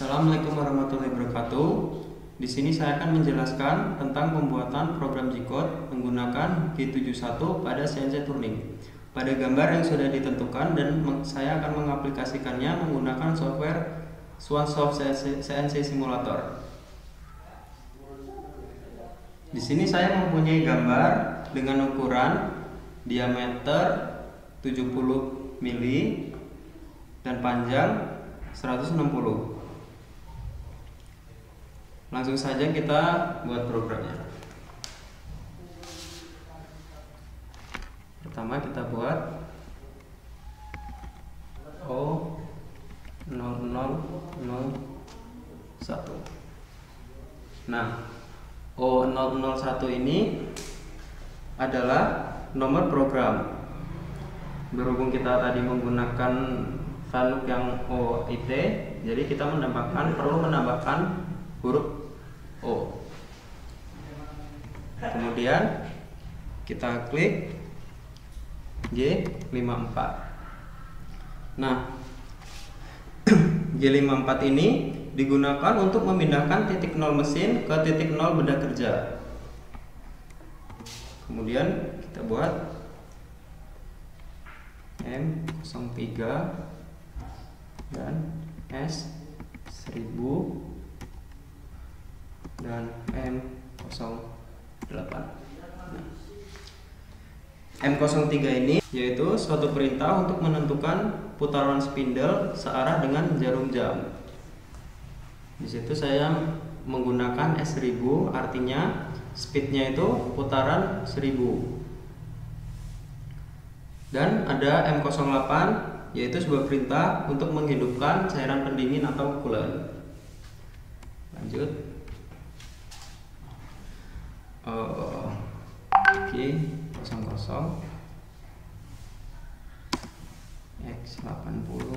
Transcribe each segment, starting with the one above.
Assalamualaikum warahmatullahi wabarakatuh. Di sini saya akan menjelaskan tentang pembuatan program G-code menggunakan G71 pada CNC Turning. Pada gambar yang sudah ditentukan dan saya akan mengaplikasikannya menggunakan software SwanSoft CNC Simulator. Di sini saya mempunyai gambar dengan ukuran diameter 70 mili dan panjang 160. Langsung saja kita buat programnya. Pertama kita buat O0001. Nah, O001 ini adalah nomor program. Berhubung kita tadi menggunakan value yang OIT, jadi kita perlu menambahkan huruf O. Kemudian kita klik G54. Nah, G54 ini digunakan untuk memindahkan titik 0 mesin ke titik 0 benda kerja. Kemudian kita buat M03 dan S1000 dan M08. Nah, M03 ini yaitu suatu perintah untuk menentukan putaran spindle searah dengan jarum jam. Di situ saya menggunakan S1000, artinya speednya itu putaran 1000. Dan ada M08 yaitu sebuah perintah untuk menghidupkan cairan pendingin atau coolant. Lanjut. G00 X80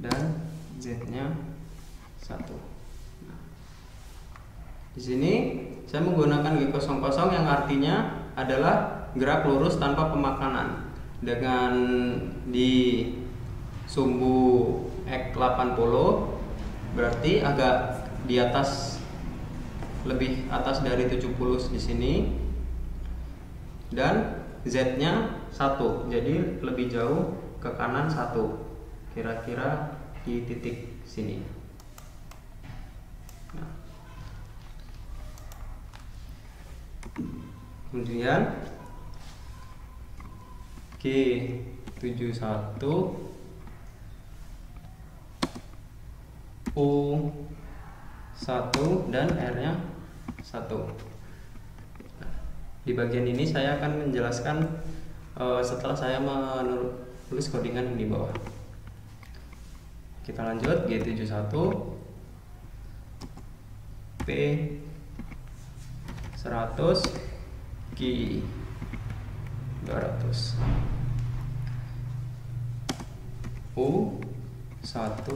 dan Z-nya 1. Nah, di sini saya menggunakan G00 yang artinya adalah gerak lurus tanpa pemakanan. Dengan di sumbu X80 berarti agak di atas, lebih atas dari 70 di sini, dan Z-nya 1, jadi lebih jauh ke kanan 1, kira-kira di titik sini. Nah, kemudian G71 U1 dan R-nya 1. Nah, di bagian ini saya akan menjelaskan setelah saya menulis codingan di bawah. Kita lanjut. G71 P100 Q200 U1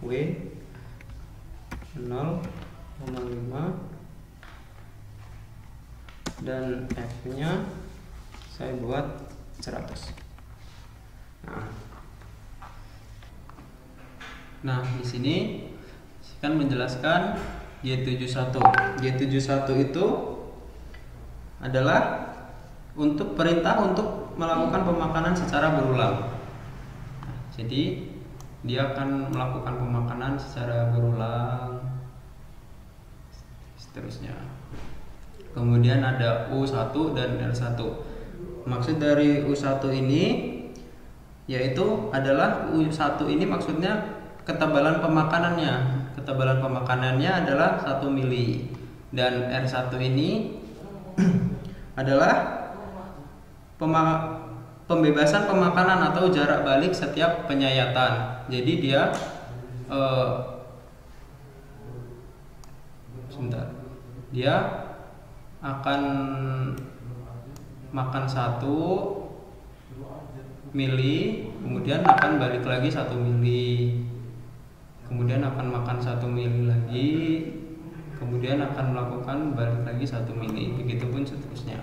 W0,5 dan F-nya saya buat 100. Nah, di sini saya akan menjelaskan G71. G71 itu adalah untuk perintah untuk melakukan pemakanan secara berulang. Nah, jadi dia akan melakukan pemakanan secara berulang seterusnya. Kemudian ada U1 dan R1. Maksud dari U1 ini yaitu adalah U1 ini maksudnya ketebalan pemakanannya. Ketebalan pemakanannya adalah 1 mili. Dan R1 ini adalah pembebasan pemakanan atau jarak balik setiap penyayatan. Jadi dia dia akan makan 1 mili, kemudian akan balik lagi 1 mili, kemudian akan makan 1 mili lagi, kemudian akan melakukan balik lagi 1 mili, begitupun seterusnya.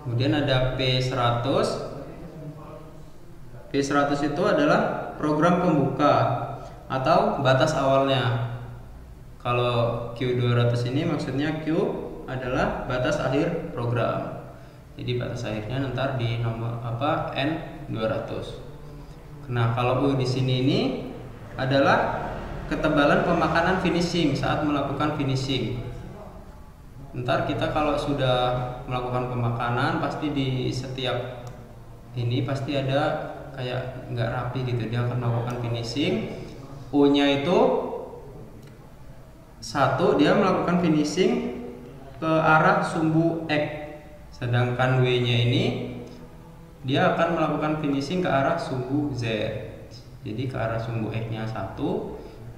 Kemudian ada P100. P100 itu adalah program pembuka atau batas awalnya. Kalau Q200 ini maksudnya Q adalah batas akhir program. Jadi batas akhirnya ntar di nomor N200. Nah, kalau U di sini ini adalah ketebalan pemakanan finishing saat melakukan finishing. Ntar kita kalau sudah melakukan pemakanan pasti di setiap ini pasti ada kayak nggak rapi gitu, dia akan melakukan finishing. U-nya itu satu, dia melakukan finishing ke arah sumbu X, sedangkan W-nya ini dia akan melakukan finishing ke arah sumbu Z. Jadi ke arah sumbu X-nya 1,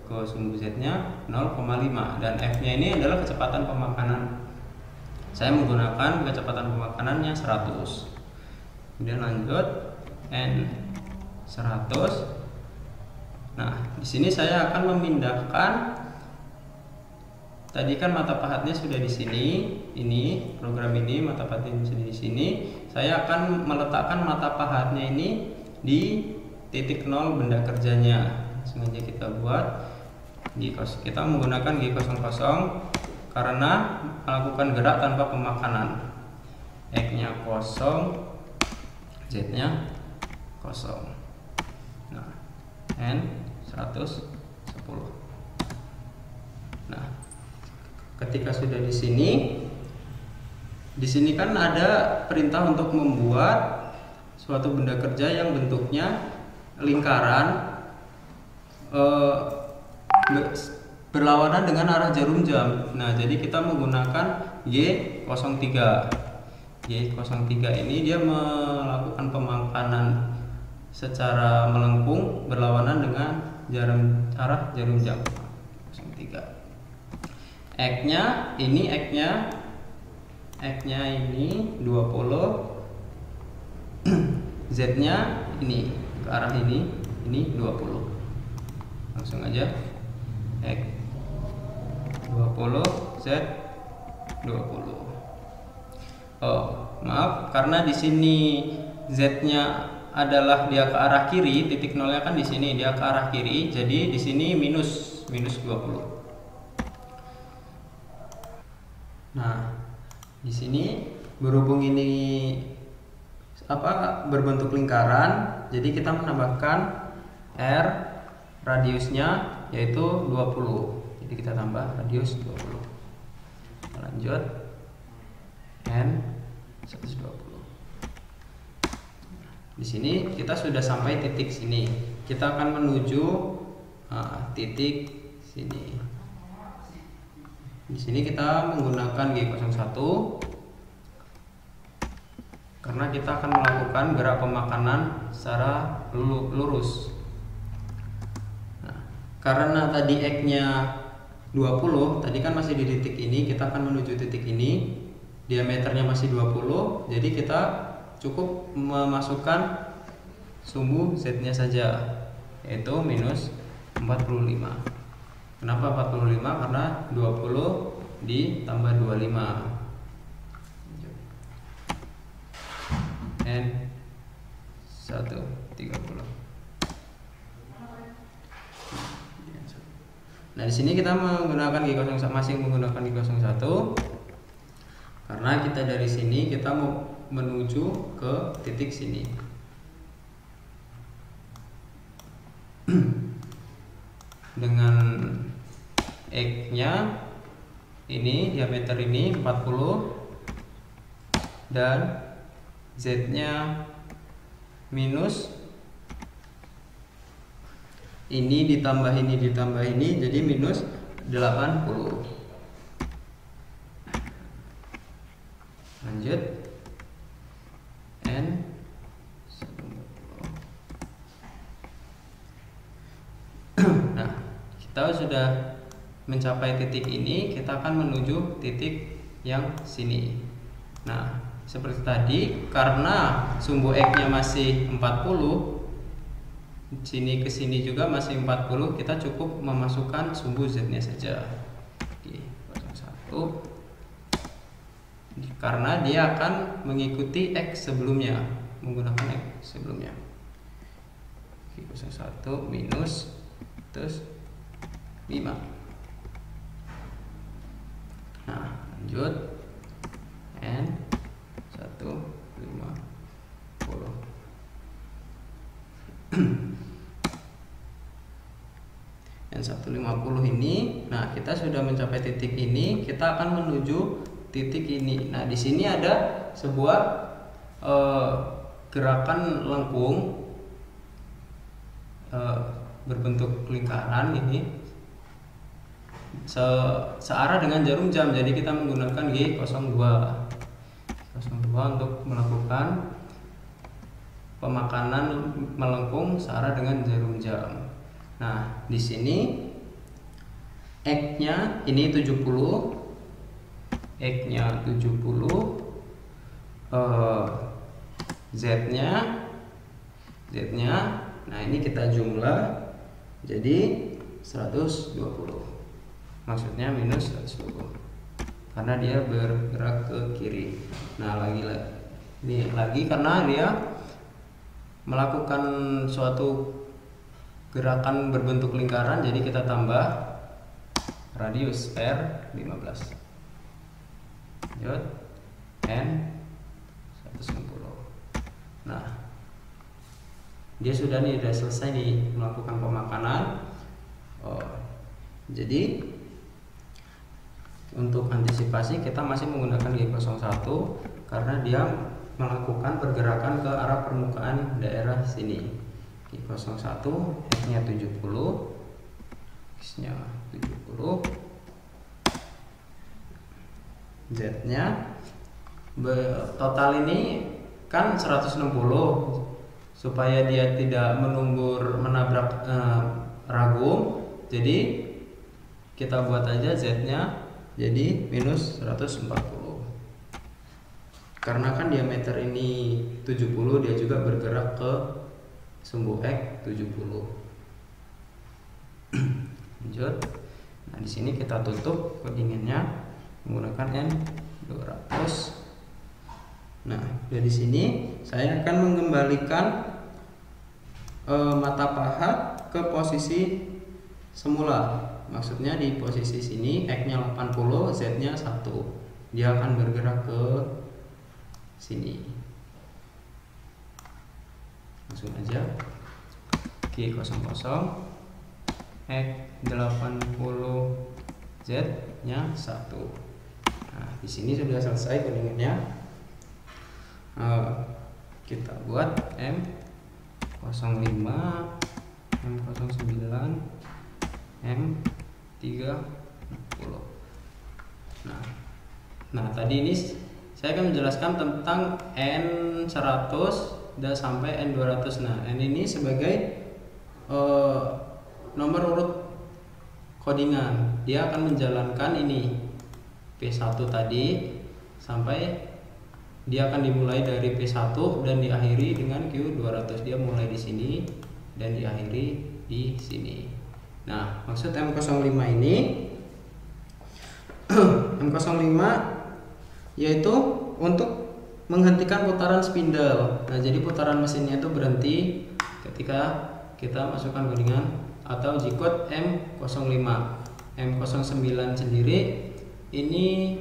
ke sumbu Z-nya 0,5, dan F-nya ini adalah kecepatan pemakanan. Saya menggunakan kecepatan pemakanannya 100. Kemudian lanjut N100. Nah, di sini saya akan memindahkan, tadi kan mata pahatnya sudah di sini, ini program ini mata pahatnya sudah di sini. Saya akan meletakkan mata pahatnya ini di titik 0 benda kerjanya. Sengaja kita buat kita menggunakan G00 karena melakukan gerak tanpa pemakanan. X-nya 0, Z-nya 0. Nah, N110. Nah, ketika sudah di sini kan ada perintah untuk membuat suatu benda kerja yang bentuknya lingkaran berlawanan dengan arah jarum jam. Nah, jadi kita menggunakan G03. G03 ini dia melakukan pemakanan secara melengkung berlawanan dengan arah jarum jam. 03. X-nya ini 20. Z-nya ini ke arah ini 20. Langsung aja X 20, Z 20. Oh, maaf, karena di sini Z-nya adalah dia ke arah kiri, titik nolnya kan di sini dia ke arah kiri, jadi di sini minus 20. Nah, di sini berhubung ini berbentuk lingkaran, jadi kita menambahkan R radiusnya yaitu 20. Jadi kita tambah radius 20. Lanjut N120. Di sini kita sudah sampai titik sini. Kita akan menuju titik sini. Di sini kita menggunakan G01 karena kita akan melakukan gerak pemakanan secara lurus. Karena tadi X-nya 20, tadi kan masih di titik ini, kita akan menuju titik ini, diameternya masih 20, jadi kita cukup memasukkan sumbu Z-nya saja, yaitu minus 45. Kenapa 45? Karena 20 ditambah 25. N130. Nah, di sini kita menggunakan G01, masih menggunakan G01 karena kita dari sini kita mau menuju ke titik sini. Dengan X-nya ini diameter ini 40 dan Z-nya minus ini ditambah ini jadi minus 80. Lanjut N 10. Nah, kita sudah mencapai titik ini, kita akan menuju titik yang sini. Nah, seperti tadi, karena sumbu X-nya masih 40, sini ke sini juga masih 40, kita cukup memasukkan sumbu Z-nya saja. Oke, 01. Karena dia akan mengikuti X sebelumnya, menggunakan X sebelumnya. Q01 minus terus 5. Nah, lanjut N 150. N 150 ini, nah kita sudah mencapai titik ini, kita akan menuju titik ini. Nah, di sini ada sebuah gerakan lengkung berbentuk lingkaran ini searah dengan jarum jam. Jadi kita menggunakan G02 untuk melakukan pemakanan melengkung searah dengan jarum jam. Nah, di sini X-nya ini 70, X-nya 70, Z-nya, nah ini kita jumlah jadi 120. Maksudnya minus 120 karena dia bergerak ke kiri. Nah, lagi karena dia melakukan suatu gerakan berbentuk lingkaran, jadi kita tambah radius R15. Lanjut N 190. Nah, dia sudah selesai nih melakukan pemakanan. Jadi untuk antisipasi kita masih menggunakan G01 karena dia melakukan pergerakan ke arah permukaan daerah sini. G01 X-nya 70, X-nya 70, Z-nya total ini kan 160. Supaya dia tidak menabrak ragum, jadi kita buat aja Z-nya jadi minus 140. Karena kan diameter ini 70, dia juga bergerak ke sumbu X 70. Lanjut. Nah, di sini kita tutup codingannya menggunakan N200. Nah, dari sini saya akan mengembalikan mata paha ke posisi semula. Maksudnya di posisi sini X-nya 80, Z-nya 1. Dia akan bergerak ke sini. Langsung aja G00 X 80, Z-nya 1. Nah, di sini sudah selesai codingannya. Kita buat M05, M09, M30. Nah, tadi ini saya akan menjelaskan tentang N100 dan sampai N200. Nah, N ini sebagai nomor urut codingan. Dia akan menjalankan ini P1 tadi sampai dia akan dimulai dari P1 dan diakhiri dengan Q200. Dia mulai di sini dan diakhiri di sini. Nah, maksud M05 ini M05 yaitu untuk menghentikan putaran spindle. Nah, jadi putaran mesinnya itu berhenti ketika kita masukkan codingan atau G-code M05. M09 sendiri ini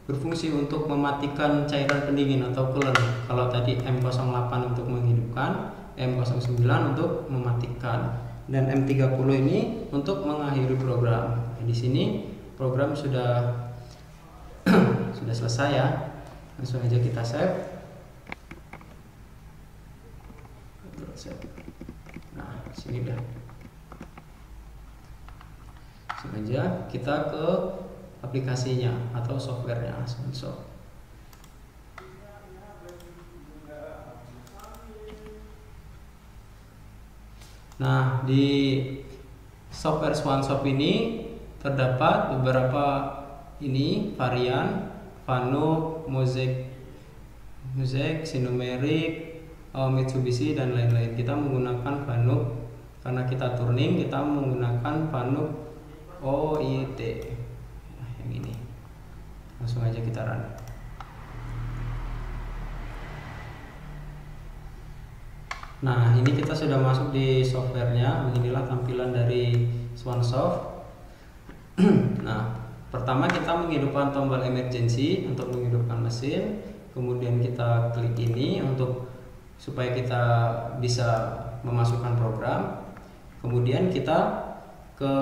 berfungsi untuk mematikan cairan pendingin atau coolant. Kalau tadi M08 untuk menghidupkan, M09 untuk mematikan, dan M30 ini untuk mengakhiri program. Nah, di sini program sudah sudah selesai ya. Langsung aja kita save. Nah, sini udah. Langsung aja kita ke aplikasinya atau softwarenya Swansoft. Nah, di software Swansoft ini terdapat beberapa varian Fanuc, Mosaic, Sinumerik, Mitsubishi dan lain-lain. Kita menggunakan Fanuc karena kita turning, kita menggunakan Fanuc OIT. Nah, yang ini. Langsung aja kita run. Nah, ini kita sudah masuk di softwarenya. Beginilah tampilan dari Swansoft. Nah, pertama kita menghidupkan tombol emergency untuk menghidupkan mesin. Kemudian kita klik ini untuk supaya kita bisa memasukkan program. Kemudian kita ke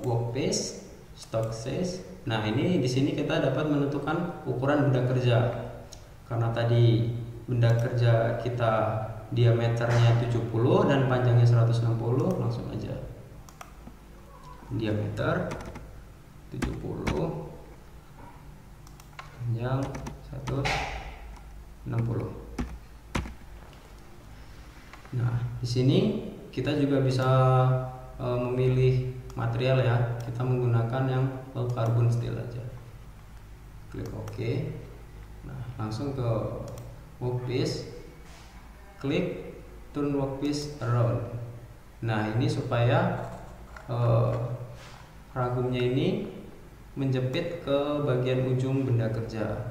workspace, stock size. Nah, ini di sini kita dapat menentukan ukuran benda kerja. Karena tadi benda kerja kita diameternya 70 dan panjangnya 160, langsung aja diameter 70, panjang 160. Nah, di sini kita juga bisa memilih material ya. Kita menggunakan yang low carbon steel aja. Klik OK. Nah, langsung ke workspace. Klik turn workspace around. Nah, ini supaya ragumnya ini menjepit ke bagian ujung benda kerja.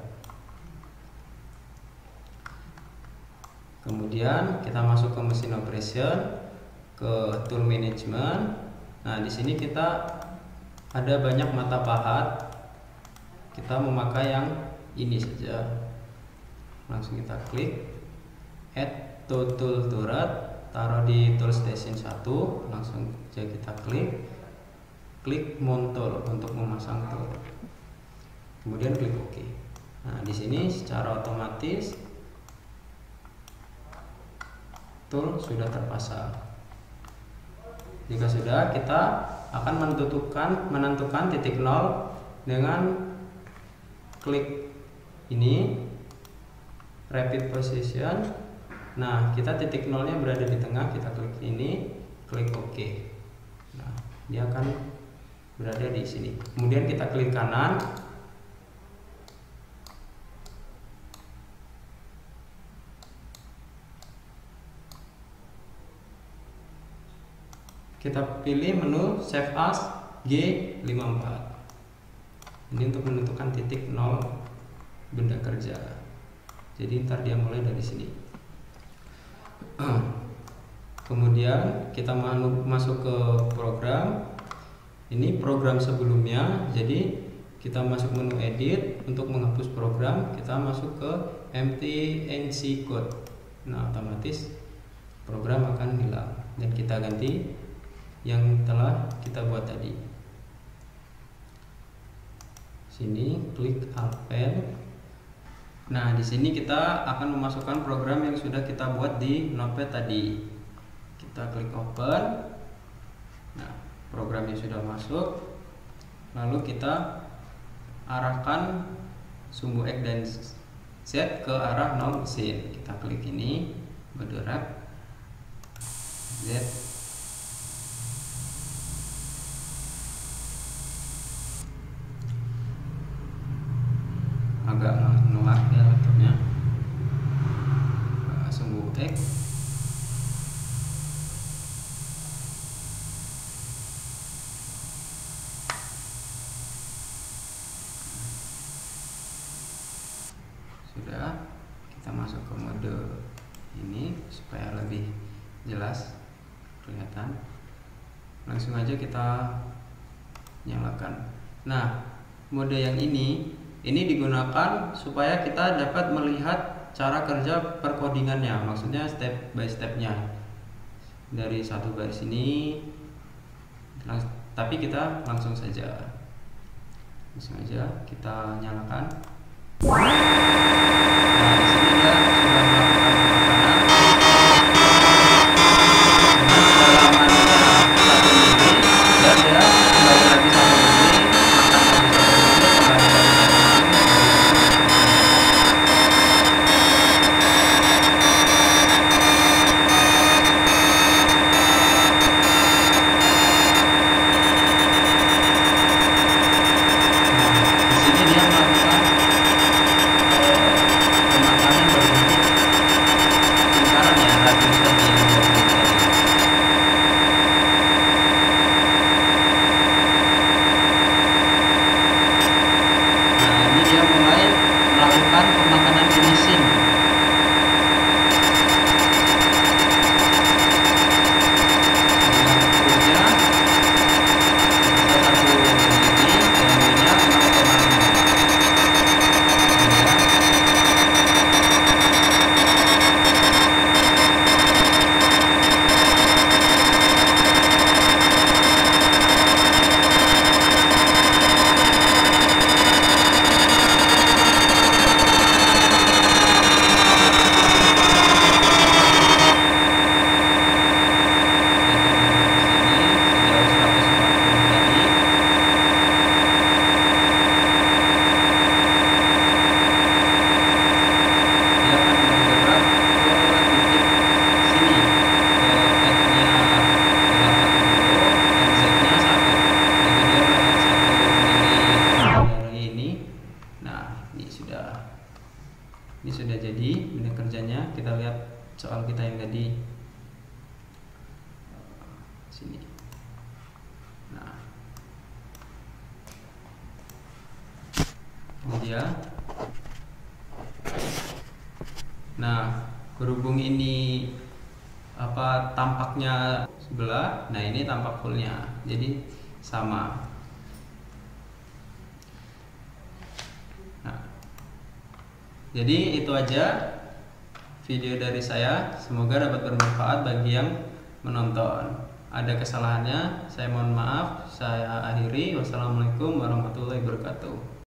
Kemudian kita masuk ke mesin operation, ke tool management. Nah, di sini kita ada banyak mata pahat. Kita memakai yang ini saja. Langsung kita klik add tool turret, taruh di tool station 1, langsung saja kita klik mount tool untuk memasang tool. Kemudian klik OK. Nah, di sini secara otomatis tool sudah terpasang. Jika sudah, kita akan menentukan titik 0 dengan klik ini rapid position. Nah, kita titik 0-nya berada di tengah, kita klik ini, klik OK. Nah, dia akan berada di sini. Kemudian kita klik kanan. Kita pilih menu Save As G54. Ini untuk menentukan titik 0 benda kerja. Jadi ntar dia mulai dari sini. Kemudian kita masuk ke program. Ini program sebelumnya. Jadi kita masuk menu edit. Untuk menghapus program, kita masuk ke empty NC code. Nah, otomatis program akan hilang dan kita ganti yang telah kita buat tadi. Sini klik Append. Nah, di sini kita akan memasukkan program yang sudah kita buat di Notepad tadi. Kita klik Open. Nah, programnya sudah masuk. Lalu kita arahkan sumbu X dan Z ke arah 0 mesin. Kita klik ini, bergerak Z. Agak nolak ya laptopnya. Sumbu X. Sudah, kita masuk ke mode ini supaya lebih jelas kelihatan. Langsung aja kita nyalakan. Nah, mode yang ini digunakan supaya kita dapat melihat cara kerja perkodingannya, maksudnya step by stepnya dari satu garis ini. Tapi kita langsung saja kita nyalakan. Nah, di sini dia sudah melakukan penekanan dengan kedalamannya 1 mili dan dia kembali lagi 1 mili, akan lagi 1 mili, kembali lagi 1 mili. Di sini dia melakukan pemakanan yang tadi sini. Ini dia. Nah, berhubung ini tampaknya sebelah, nah ini tampak fullnya, jadi sama. Nah, jadi itu aja video dari saya, semoga dapat bermanfaat bagi yang menonton. Ada kesalahannya, saya mohon maaf. Saya akhiri. Wassalamualaikum warahmatullahi wabarakatuh.